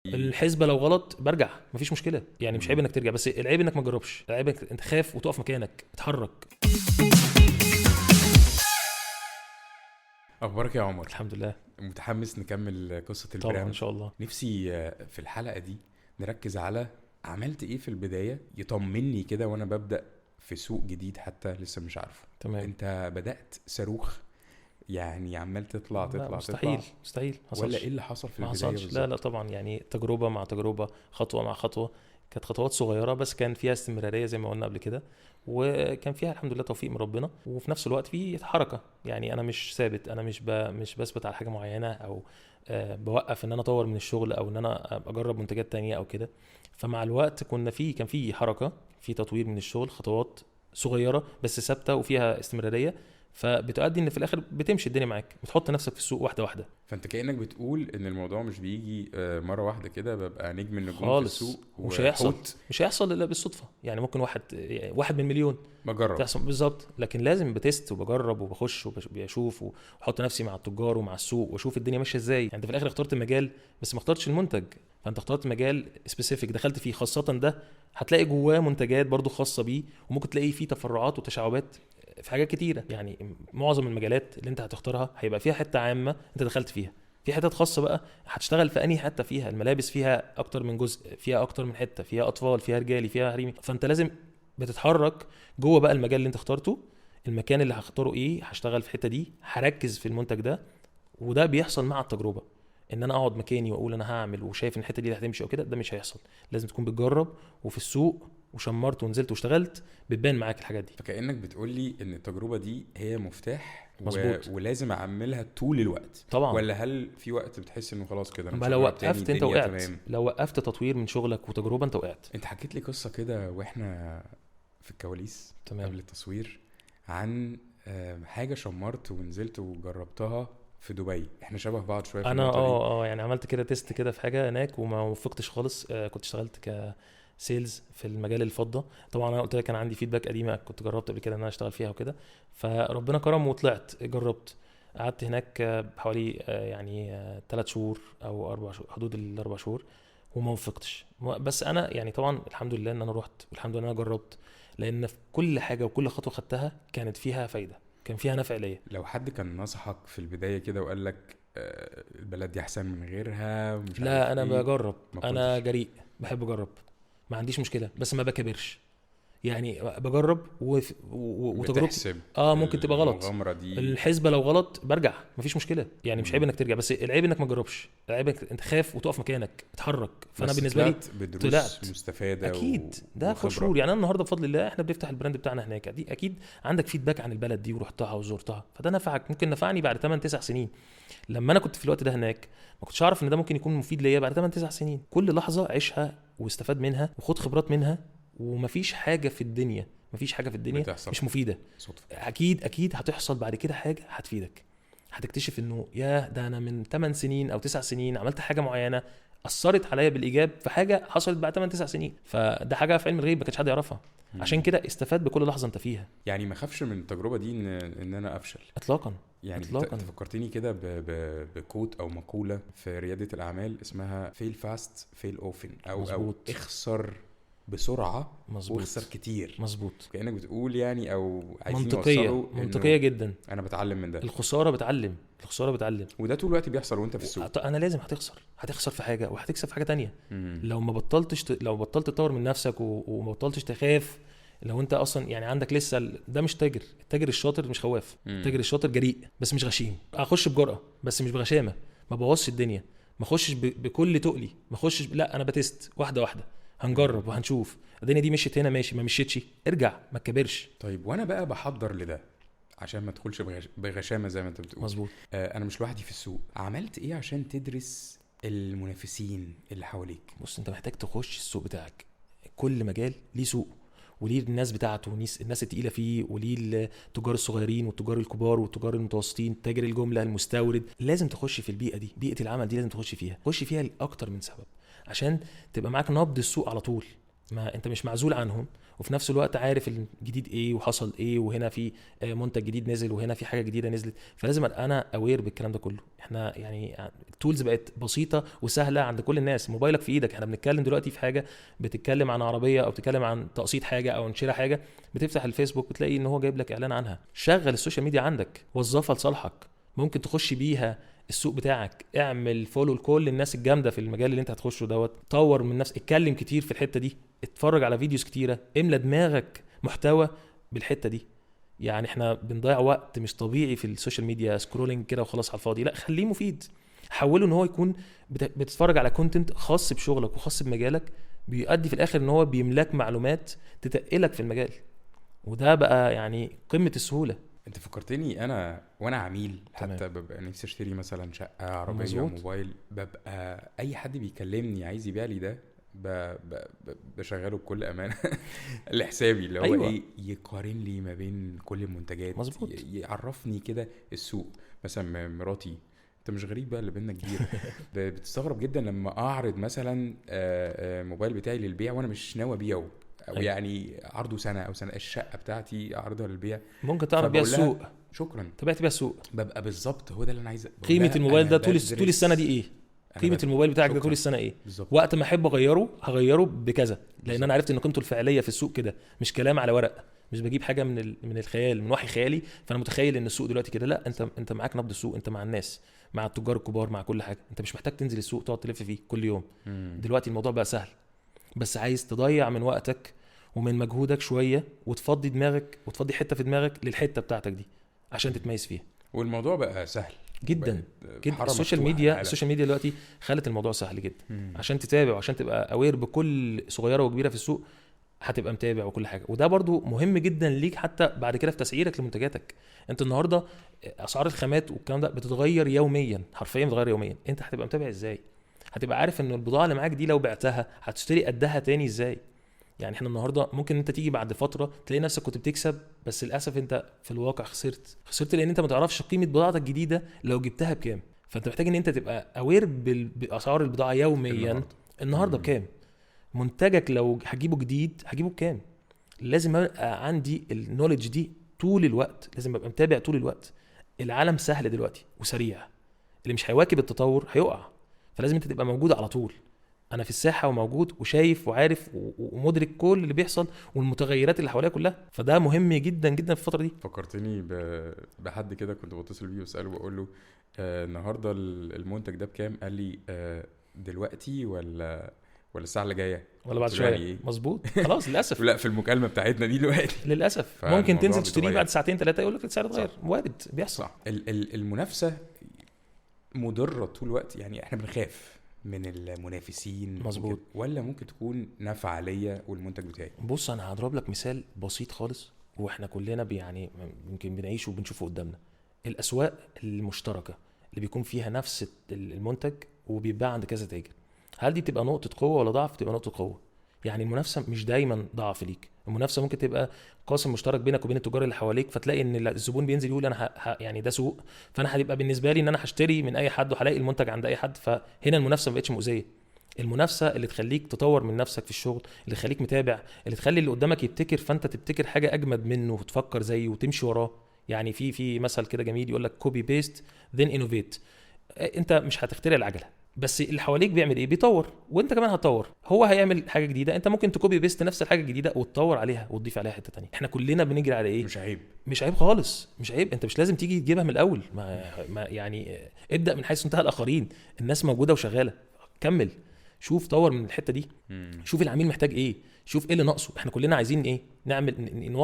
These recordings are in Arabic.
الحسبه لو غلط برجع، مفيش مشكله، يعني مش عيب انك ترجع، بس العيب انك ما تجربش، العيب انك انت خاف وتقف مكانك، اتحرك. اخبارك يا عمر؟ الحمد لله. متحمس نكمل قصة طبعا ان البراند. شاء الله. نفسي في الحلقة دي نركز على عملت ايه في البداية يطمني كده وانا ببدأ في سوق جديد حتى لسه مش عارفه. تمام. انت بدأت صاروخ، يعني عمال تطلع لا تطلع مستحيل تطلع، مستحيل، ولا حصلش. ايه اللي حصل في ما البداية حصلش، لا بالظبط؟ طبعا، يعني تجربه مع تجربه، خطوه مع خطوه. كانت خطوات صغيره بس كان فيها استمراريه زي ما قلنا قبل كده، وكان فيها الحمد لله توفيق من ربنا، وفي نفس الوقت في حركه. يعني انا مش ثابت، انا مش بثبت على حاجه معينه، او بوقف ان انا اطور من الشغل، او ان انا اجرب منتجات تانية او كده. فمع الوقت كان في حركه، في تطوير من الشغل، خطوات صغيره بس ثابته وفيها استمراريه، فبتؤدي ان في الاخر بتمشي الدنيا معاك، بتحط نفسك في السوق واحده واحده. فانت كأنك بتقول ان الموضوع مش بيجي مرة واحدة كده ببقى نجم النجوم في خالص، السوق ومش هيحصل. وحوت. مش هيحصل الا بالصدفه، يعني ممكن واحد من مليون بجرب. تحصل بالظبط، لكن لازم بتست وبجرب وبخش وبشوف واحط نفسي مع التجار ومع السوق واشوف الدنيا ماشيه ازاي. يعني انت في الاخر اخترت مجال بس ما اخترتش المنتج، فانت اخترت مجال سبيسيفيك دخلت فيه، خاصه ده هتلاقي جواه منتجات برضو خاصه بيه، وممكن تلاقي فيه تفرعات وتشعبات في حاجات كتيره. يعني معظم المجالات اللي انت هتختارها هيبقى فيها حته عامه انت دخلت فيها، في حتت خاصه بقى هتشتغل في انهي حته فيها. الملابس فيها اكتر من جزء، فيها اكتر من حته، فيها اطفال، فيها رجالي، فيها حريمي، فانت لازم بتتحرك جوه بقى المجال اللي انت اخترته. المكان اللي هختاره ايه، هشتغل في الحته دي، هركز في المنتج ده. وده بيحصل مع التجربه، ان انا اقعد مكاني واقول انا هعمل وشايف ان الحته دي هتمشي او كده، ده مش هيحصل. لازم تكون بتجرب وفي السوق وشمرت ونزلت واشتغلت، بتبان معاك الحاجات دي. فكأنك بتقولي ان التجربة دي هي مفتاح مظبوط. ولازم اعملها طول الوقت، طبعا. ولا هل في وقت بتحس انه خلاص كده انا ما مش لو هجرب تاني وقفت انت الدنيا وقعت، تمام؟ لو وقفت تطوير من شغلك وتجربه انت وقعت. انت حكيت لي قصة كده واحنا في الكواليس تمام. قبل التصوير عن حاجة شمرت ونزلت وجربتها في دبي. احنا شبه بعض شوية في انا النقطة دي. يعني عملت كده تيست كده في حاجه هناك وما وفقتش خالص. كنت اشتغلت كسيلز في المجال الفضه. طبعا انا قلت لك كان عندي فيدباك قديمه كنت جربت قبل كده ان انا اشتغل فيها وكده، فربنا كرم وطلعت جربت. قعدت هناك بحوالي يعني 3 شهور او 4 شهور، حدود الاربع شهور، وما وفقتش. بس انا يعني طبعا الحمد لله ان انا رحت، والحمد لله ان انا جربت، لان في كل حاجه وكل خطوه خدتها كانت فيها فايده، كان فيها نفع ليا. لو حد كان نصحك في البداية كده وقال لك البلد دي احسن من غيرها ومش لا عارف انا ايه، بجرب، ما انا كنتش جريء، بحب اجرب، ما عنديش مشكله، بس ما بكبرش. يعني بجرب وتجربتي بتحسب ممكن تبقى غلط. المغامرة دي؟ الحسبه لو غلط برجع، مفيش مشكله، يعني مش عيب مم. انك ترجع، بس العيب انك ما تجربش، العيب انك انت خايف وتقف مكانك، اتحرك. فانا بس بالنسبه لي طلعت بدروس طلعت. مستفادة اكيد ده فور وخبرة. شور. يعني انا النهارده بفضل الله احنا بنفتح البراند بتاعنا هناك، دي اكيد عندك فيدباك عن البلد دي ورحتها وزرتها، فده نفعك، ممكن نفعني بعد 8 9 سنين. لما انا كنت في الوقت ده هناك ما كنتش اعرف ان ده ممكن يكون مفيد ليا بعد 8 9 سنين. كل لحظه عيشها واستفاد منها وخد خبرات منها، ومفيش حاجه في الدنيا، مفيش حاجه في الدنيا بتحصل مش مفيده. صدفة. اكيد هتحصل بعد كده حاجه هتفيدك، هتكتشف انه يا ده انا من 8 سنين او 9 سنين عملت حاجه معينه اثرت عليا بالايجاب في حاجه حصلت بعد 8 9 سنين، فده حاجه في علم الغيب ما كانش حد يعرفها. عشان مم. كده استفاد بكل لحظه انت فيها. يعني ما خافش من التجربة دي ان انا افشل؟ اطلاقا. يعني اطلاقا. انت فكرتني كده بكوت او مقولة في ريادة الاعمال اسمها fail fast fail often، او مظبوط. اخسر بسرعة مظبوط. واخسر كتير. مظبوط. كأنك بتقول يعني او عايزين منطقيه، نوصله منطقيه انه جدا. انا بتعلم من ده، الخساره بتعلم، الخساره بتعلم. وده طول الوقت بيحصل وانت في السوق. انا لازم هتخسر في حاجه وهتكسب في حاجه تانية. مم. لو بطلت تطور من نفسك وما بطلتش تخاف. لو انت اصلا يعني عندك لسه ده مش تاجر، التاجر الشاطر مش خواف، التاجر الشاطر جريء بس مش غشيم. اخش بجرأة بس مش بغشامه، ما بوظش الدنيا، ما اخشش بكل تقلي، ما اخشش لا انا بتست واحده واحده، هنجرب وهنشوف الدنيا دي مشيت هنا ماشي، ما مشيتش ارجع، ما تكبرش. طيب وانا بقى بحضر لده عشان ما تدخلش بغشامة زي ما انت بتقول. مظبوط. انا مش لوحدي في السوق، عملت ايه عشان تدرس المنافسين اللي حواليك؟ بص انت محتاج تخش السوق بتاعك، كل مجال ليه سوق وليه الناس بتاعته، الناس التقيله فيه، وليه التجار الصغيرين والتجار الكبار والتجار المتوسطين، تاجر الجمله، المستورد. لازم تخش في البيئه دي، بيئه العمل دي لازم تخش فيها لاكتر من سبب، عشان تبقى معاك نبض السوق على طول. ما انت مش معزول عنهم، وفي نفس الوقت عارف الجديد ايه وحصل ايه، وهنا في منتج جديد نزل، وهنا في حاجه جديده نزلت. فلازم ابقى انا اوير بالكلام ده كله. احنا يعني التولز بقت بسيطه وسهله عند كل الناس، موبايلك في ايدك. احنا بنتكلم دلوقتي في حاجه، بتتكلم عن عربيه او بتتكلم عن تقسيط حاجه او شراء حاجه، بتفتح الفيسبوك بتلاقي ان هو جايب لك اعلان عنها. شغل السوشيال ميديا عندك، وظفها لصالحك، ممكن تخش بيها السوق بتاعك. اعمل فولو لكل الناس الجامده في المجال اللي انت هتخشه دوت، طور من نفسك، اتكلم كتير في الحته دي، اتفرج على فيديوز كتيره، املى دماغك محتوى بالحته دي. يعني احنا بنضيع وقت مش طبيعي في السوشيال ميديا، سكرولينج كده وخلاص على الفاضي. لا، خليه مفيد، حوله ان هو يكون بتتفرج على كونتنت خاص بشغلك وخاص بمجالك، بيؤدي في الاخر ان هو بيملاك معلومات تتقلك في المجال. وده بقى يعني قمه السهوله. انت فكرتني انا وانا عميل، تمام. حتى ببقى نفسي اشتري مثلا شقه، عربيه، مظبوط. موبايل، ببقى اي حد بيكلمني عايز يبيع لي ده بشغله بكل امانه لحسابي، اللي هو أيوة. ايه، يقارن لي ما بين كل المنتجات، مظبوط. يعرفني كده السوق. مثلا مراتي، انت مش غريب بقى اللي بينا كبير بتستغرب جدا لما اعرض مثلا موبايل بتاعي للبيع وانا مش ناوي ابيعه، او أيوة. يعني عرضه سنه او سنه، الشقه بتاعتي اعرضها للبيع. ممكن تعرف بيها فبقول لها السوق، شكرا، تابعت بيها السوق. ببقى بالظبط هو ده اللي انا عايز بقول قيمه لها الموبايل أنا ده طول السنه دي ايه؟ قيمه الموبايل بتاعك ده طول السنه ايه؟ بالظبط. وقت ما احب اغيره هغيره بكذا، لان بالظبط. انا عرفت ان قيمته الفعليه في السوق كده، مش كلام على ورق، مش بجيب حاجه من الخيال، من وحي خيالي فانا متخيل ان السوق دلوقتي كده. لا، انت معاك نبض السوق، انت مع الناس، مع التجار الكبار، مع كل حاجه. انت مش محتاج تنزل السوق تقعد تلف فيه كل يوم. دلوقتي الموضوع بقى سهل، بس عايز تضيع من وقتك ومن مجهودك شويه، وتفضي دماغك وتفضي حته في دماغك للحته بتاعتك دي عشان تتميز فيها. والموضوع بقى سهل جدا جدا. حارة السوشيال مفتوحة ميديا الحالة. السوشيال ميديا دلوقتي خلت الموضوع سهل جدا. عشان تتابع وعشان تبقى اوير بكل صغيره وكبيره في السوق، هتبقى متابع وكل حاجه. وده برضو مهم جدا ليك حتى بعد كده في تسعيرك لمنتجاتك. انت النهارده اسعار الخامات والكلام ده بتتغير يوميا، حرفيا بتتغير يوميا. انت هتبقى متابع ازاي؟ هتبقى عارف ان البضاعه اللي معاك دي لو بعتها هتشتري قدها تاني ازاي؟ يعني احنا النهارده ممكن انت تيجي بعد فتره تلاقي نفسك كنت بتكسب، بس للاسف انت في الواقع خسرت لان انت ما تعرفش قيمه بضاعتك الجديده لو جبتها بكام. فانت محتاج ان انت تبقى اوير باسعار البضاعه يوميا. النهارده بكام منتجك، لو هجيبه جديد هجيبه بكام. لازم ابقى عندي النوليدج دي طول الوقت، لازم ابقى متابع طول الوقت. العالم سهل دلوقتي وسريع، اللي مش هيواكب التطور هيقع. فلازم انت تبقى موجود على طول. انا في الساحه وموجود وشايف وعارف ومدرك كل اللي بيحصل والمتغيرات اللي حواليا كلها. فده مهم جدا جدا في الفتره دي. فكرتني بحد كده كنت بتصل بيه واساله بقول له النهارده المنتج ده بكام؟ قال لي دلوقتي ولا الساعه اللي جايه ولا بعد قلت له يعني شويه؟ إيه؟ مظبوط. خلاص للاسف. لا، في المكالمه بتاعتنا دي دلوقتي للاسف فالموضوع ممكن تنزل تشتري بيتغير. بعد ساعتين ثلاثه يقول لك السعر اتغير. صح. وارد، بيحصل. صح. المنافسه مضره طول الوقت، يعني احنا بنخاف من المنافسين. مظبوط. ممكن ولا ممكن تكون نافعه ليا والمنتج بتاعي؟ بص، انا هضرب لك مثال بسيط خالص، واحنا كلنا يعني يمكن بنعيشه وبنشوفه قدامنا. الاسواق المشتركه اللي بيكون فيها نفس المنتج وبيتباع عند كذا تاجر، هل دي بتبقى نقطه قوه ولا ضعف؟ تبقى نقطه قوه. يعني المنافسه مش دايما ضعف ليك، المنافسه ممكن تبقى قاسم مشترك بينك وبين التجار اللي حواليك، فتلاقي ان الزبون بينزل يقول انا يعني ده سوق، فانا هيبقى بالنسبه لي ان انا هشتري من اي حد وهلاقي المنتج عند اي حد. فهنا المنافسه ما بقتش مؤذيه. المنافسه اللي تخليك تطور من نفسك في الشغل، اللي تخليك متابع، اللي تخلي اللي قدامك يبتكر فانت تبتكر حاجه اجمد منه وتفكر زيه وتمشي وراه. يعني في مثل كده جميل يقول لك كوبي بيست ذن انوفيت. انت مش هتخترع العجله، بس اللي حواليك بيعمل ايه؟ بيطور، وانت كمان هتطور. هو هيعمل حاجه جديده، انت ممكن تكوبي بيست نفس الحاجه الجديده وتطور عليها وتضيف عليها حته تانية. احنا كلنا بنجري على ايه؟ مش عيب خالص، مش عيب. انت مش لازم تيجي تجيبها من الاول، ما يعني ابدا من حيث انتهى الاخرين. الناس موجوده وشغاله، كمل، شوف طور من الحته دي. شوف العميل محتاج ايه، شوف ايه اللي ناقصه. احنا كلنا عايزين ايه؟ نعمل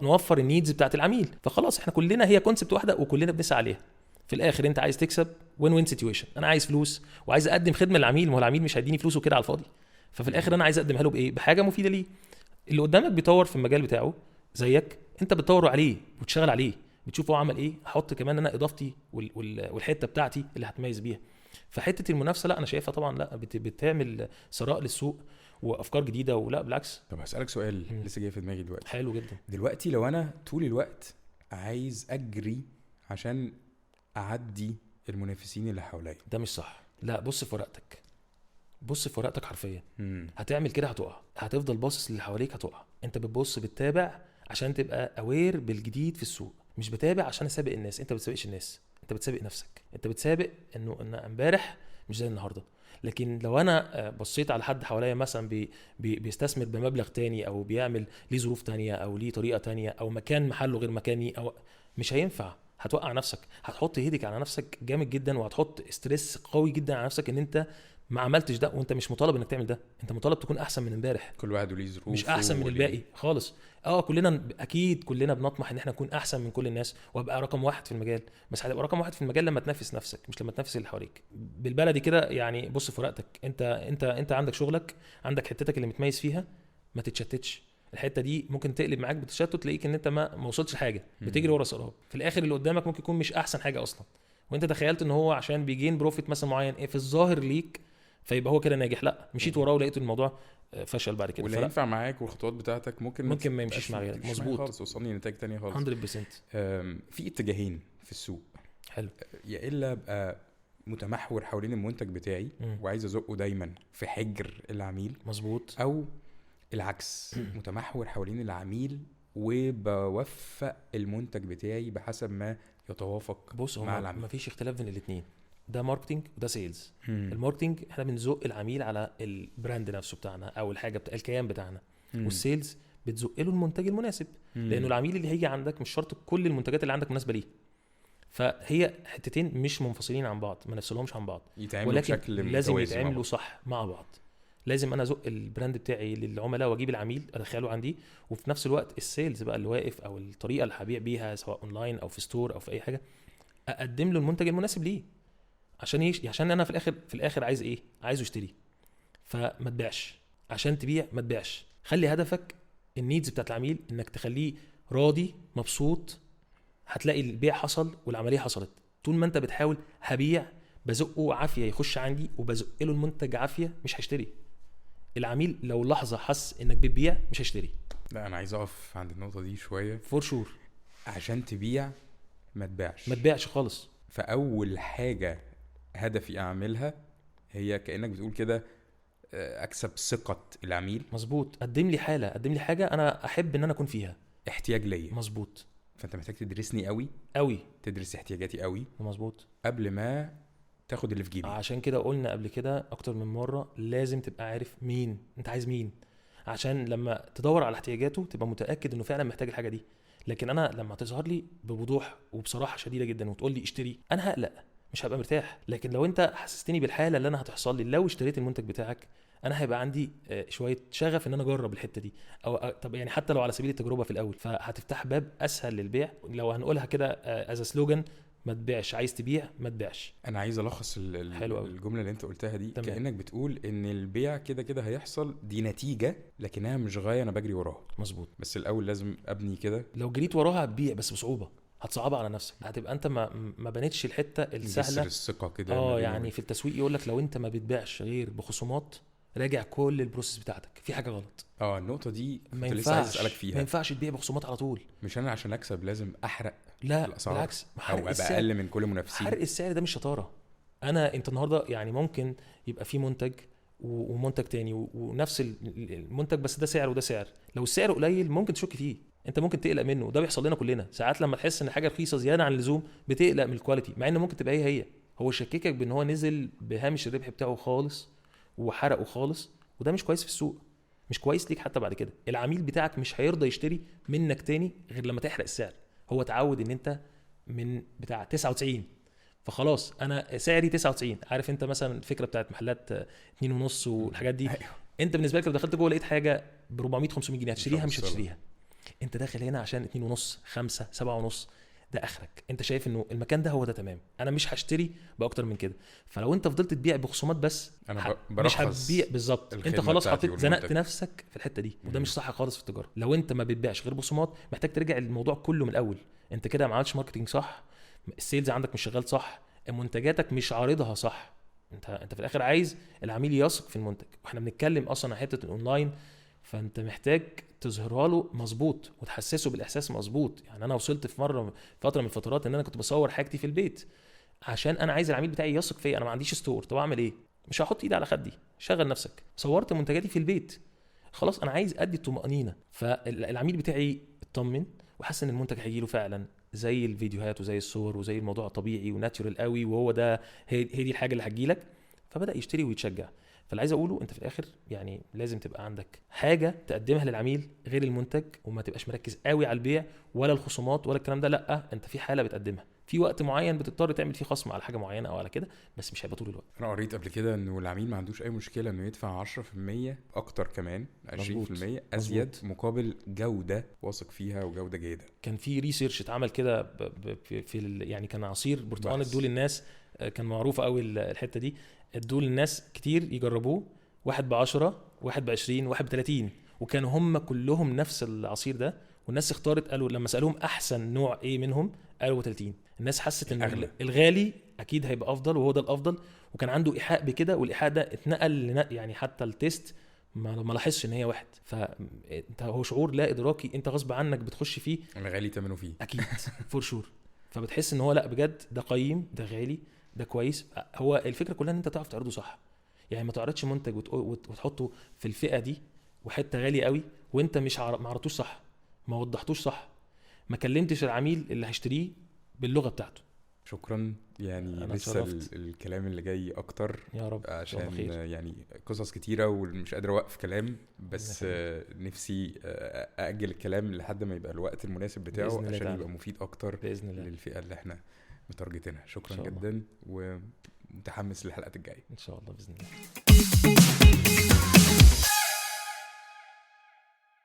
نوفر النيدز بتاعت العميل. فخلاص احنا كلنا هي كونسبت واحده وكلنا بنسعى عليها. في الاخر انت عايز تكسب وين وين سيتويشن. انا عايز فلوس وعايز اقدم خدمه للعميل، ما هو العميل مش هيديني فلوسه كده على الفاضي. ففي الاخر انا عايز اقدمها له بايه؟ بحاجه مفيده ليه. اللي قدامك بيطور في المجال بتاعه زيك، انت بتطور عليه وتشتغل عليه، بتشوف هو عمل ايه، احط كمان انا اضافتي والحته بتاعتي اللي هتميز بيها. فحته المنافسه لا، انا شايفها طبعا لا، بتعمل ثراء للسوق وافكار جديده. ولا بالعكس. طب هسألك سؤال لسه جاي في دماغي دلوقتي. حلو جدا. دلوقتي لو انا طول الوقت عايز اجري عشان اعدي المنافسين اللي حواليا، ده مش صح. لا، بص في ورقتك، بص في ورقتك حرفيا. مم. هتعمل كده هتقع، هتفضل باصص اللي حواليك هتقع. انت بتبص بتتابع عشان تبقى اوير بالجديد في السوق، مش بتابع عشان اسابق الناس. انت بتسابقش الناس، انت بتسابق نفسك. انت بتسابق ان امبارح مش زي النهارده. لكن لو انا بصيت على حد حواليا مثلا بيستثمر بمبلغ تاني، او بيعمل ليه ظروف تانية، او ليه طريقه تانية، او مكان محله غير مكاني، او مش هينفع. هتوقع نفسك، هتحط هيدك على نفسك جامد جدا، وهتحط ستريس قوي جدا على نفسك ان انت ما عملتش ده. وانت مش مطالب انك تعمل ده، انت مطالب تكون احسن من امبارح، كل واحد وليه ظروفه، مش احسن من الباقي خالص. كلنا اكيد كلنا بنطمح ان احنا نكون احسن من كل الناس وابقى رقم واحد في المجال. بس هتبقى رقم واحد في المجال لما تنافس نفسك، مش لما تنافس اللي حواليك. بالبلدي كده يعني. بص في ورقتك، انت عندك شغلك، عندك حتتك اللي متميز فيها، ما تتشتتش. الحته دي ممكن تقلب معاك بتشتت، تلاقيك ان انت ما وصلتش حاجه، بتجري ورا سراب. في الاخر اللي قدامك ممكن يكون مش احسن حاجه اصلا، وانت تخيلت ان هو عشان بيجين بروفيت مثلا معين في الظاهر ليك، فيبقى هو كده ناجح. لا، مشيت وراه ولقيت الموضوع فشل بعد كده. واللي ينفع معاك والخطوات بتاعتك ممكن ما يمشيش مع غيرك. مظبوط خالص، وصلني لنتائج تانية خالص. 100%. في اتجاهين في السوق. حلو. يا الا ابقى متمحور حوالين المنتج بتاعي وعايز ازقه دايما في حجر العميل. مظبوط. او العكس، متمحور حوالين العميل وبوفق المنتج بتاعي بحسب ما يتوافق بص مع العميل. مفيش اختلاف بين الاثنين، ده ماركتينج وده سيلز. الماركتينج احنا بنزق العميل على البراند نفسه بتاعنا او الحاجه بتاع الكيان بتاعنا، والسيلز بتزق له المنتج المناسب. لانه العميل اللي هيجي عندك مش شرط كل المنتجات اللي عندك مناسبه ليه، فهي حتتين مش منفصلين عن بعض، ما نفصلهمش عن بعض، ولكن لازم يتعاملوا صح مع بعض. لازم انا ازق البراند بتاعي للعملاء واجيب العميل ادخله عندي، وفي نفس الوقت السيلز بقى اللي واقف او الطريقه اللي هبيع بيها سواء اونلاين او في ستور او في اي حاجه، اقدم له المنتج المناسب ليه. عشان انا في الاخر عايز ايه؟ عايزه يشتري. فما تبيعش عشان تبيع، ما تبيعش. خلي هدفك النيدز بتاعت العميل، انك تخليه راضي مبسوط. هتلاقي البيع حصل والعمليه حصلت. طول ما انت بتحاول هبيع بزقه عافيه يخش عندي وبزق له المنتج عافيه، مش هيشتري. العميل لو لحظه حس انك بتبيع مش هيشتري. لا انا عايز اقف عند النقطه دي شويه. فور شور. عشان تبيع ما تبيعش خالص. فاول حاجه هدفي اعملها هي كانك بتقول كده اكسب ثقه العميل. مظبوط. قدم لي حاجه انا احب ان انا اكون فيها، احتياج ليا. مظبوط. فانت محتاج تدرسني قوي، تدرس احتياجاتي قوي. مظبوط. قبل ما تاخد اللي في جيبي. عشان كده قلنا قبل كده اكتر من مره، لازم تبقى عارف مين انت عايز، مين، عشان لما تدور على احتياجاته تبقى متاكد انه فعلا محتاج الحاجه دي. لكن انا لما تظهر لي بوضوح وبصراحه شديده جدا وتقول لي اشتري، انا هقلق، مش هبقى مرتاح. لكن لو انت حسستني بالحاله اللي انا هتحصل لي لو اشتريت المنتج بتاعك، انا هيبقى عندي شويه شغف ان انا اجرب الحته دي. او طب يعني حتى لو على سبيل التجربه في الاول، فهتفتح باب اسهل للبيع. لو هنقولها كده از سلوجان، ما تبيعش، عايز تبيع ما تبيعش. انا عايز الخص الجمله اللي انت قلتها دي. تمام. كانك بتقول ان البيع كده كده هيحصل، دي نتيجه لكنها مش غايه انا بجري وراها. مظبوط. بس الاول لازم ابني كده. لو جريت وراها هتبيع بس بصعوبه، هتصعبها على نفسك، هتبقى انت ما بنيتش الحته السهله. الثقه كده. يعني في التسويق يقول لك لو انت ما بتبيعش غير بخصومات، راجع كل البروسيس بتاعتك، في حاجه غلط. النقطه دي كنت لسه عايز اسالك فيها. ما ينفعش تبيع بخصومات على طول. مش انا عشان اكسب لازم احرق؟ لا الأسعار. بالعكس، او ابقى اقل من كل منافسين. حرق السعر ده مش شطاره. انت النهارده يعني ممكن يبقى في منتج ومنتج تاني ونفس المنتج، بس ده سعر وده سعر. لو السعر قليل ممكن تشك فيه، انت ممكن تقلق منه، وده بيحصل لنا كلنا ساعات. لما تحس ان حاجه رخيصه زياده عن اللزوم بتقلق من الكواليتي، مع ان ممكن تبقى هي هو شككك بان هو نزل بهامش الربح بتاعه خالص وحرقه خالص، وده مش كويس في السوق، مش كويس ليك حتى بعد كده. العميل بتاعك مش هيرضى يشتري منك تاني غير لما تحرق السعر. هو تعود ان انت من بتاع 99، فخلاص انا سعري 99. عارف انت مثلا الفكره بتاعت محلات 2.5 والحاجات دي. أيوه. انت بالنسبه لك لو دخلت جوه لقيت حاجه ب 400 500 جنيه هتشتريها؟ مش هتشتريها. انت داخل هنا عشان 2.5 5 7.5 ده اخرك. انت شايف انه المكان ده هو ده تمام، انا مش هشتري باكتر من كده. فلو انت فضلت تبيع بخصومات بس انا مش هتبيع بالظبط. انت خلاص زنقت نفسك في الحته دي، وده مش صح خالص في التجاره. لو انت ما بتبيعش غير بخصومات، محتاج ترجع الموضوع كله من الاول. انت كده ما عملتش ماركتنج صح، السيلز عندك مش شغال صح، منتجاتك مش عارضها صح. انت في الاخر عايز العميل يثق في المنتج، واحنا بنتكلم اصلا عن حته الاونلاين. فانت محتاج تظهرها له مظبوط وتحسسه بالاحساس مظبوط. يعني انا وصلت في فتره من الفترات ان انا كنت بصور حاجتي في البيت عشان انا عايز العميل بتاعي يثق فيا. انا ما عنديش ستور، طب اعمل ايه؟ مش هحط ايدي على خدي، شغل نفسك. صورت منتجاتي في البيت، خلاص انا عايز ادي الطمأنينة، فالعميل بتاعي اطمن وحس ان المنتج هيجيله فعلا زي الفيديوهات وزي الصور وزي الموضوع طبيعي وناتشورال قوي، وهو ده هي دي الحاجه اللي هتجيلك، فبدأ يشتري ويتشجع. فاللي عايز اقوله انت في الاخر يعني لازم تبقى عندك حاجه تقدمها للعميل غير المنتج، وما تبقاش مركز قوي على البيع ولا الخصومات ولا الكلام ده. لا، انت في حاله بتقدمها في وقت معين بتضطر تعمل فيه خصم على حاجه معينه او على كده، بس مش هيبقى طول الوقت. انا قريت قبل كده انه العميل ما عندوش اي مشكله انه يدفع 10% اكتر، كمان 20% ازيد مقابل جوده واثق فيها وجوده جيده. كان في ريسيرش اتعمل كده يعني كان عصير برتقال ادوه للناس، كان معروف قوي الحته دي، ادوه للناس كتير يجربوه، 1 ب10 1 ب20 1 ب30، وكانوا هم كلهم نفس العصير ده، والناس اختارت، قالوا لما سألوهم احسن نوع ايه منهم قالوا 30. الناس حست ان الغالي اكيد هيبقى افضل وهو ده الافضل، وكان عنده ايحاء بكده، والايحاء ده اتنقل يعني حتى التيست ما لاحظش ان هي واحد. فانت هو شعور لا ادراكي انت غصب عنك بتخش فيه، الغالي ثمنه فيه اكيد فور شور. فبتحس ان هو لا بجد ده قيم، ده غالي، ده كويس. هو الفكره كلها ان انت تعرف تعرضه صح، يعني ما تعرضش منتج وتحطه في الفئه دي وحته غالي قوي وانت مش ما عرضتوش صح، ما وضحتوش صح، ما كلمتش العميل اللي هيشتريه باللغه بتاعته. شكرا. يعني لسه الكلام اللي جاي اكتر يا رب عشان يعني قصص كتيره ومش قادر اوقف كلام، بس نفسي ااجل الكلام لحد ما يبقى الوقت المناسب بتاعه عشان يبقى مفيد اكتر للفئه اللي احنا متارجتينها. شكرا جدا ومتحمس للحلقات الجايه ان شاء الله باذن الله.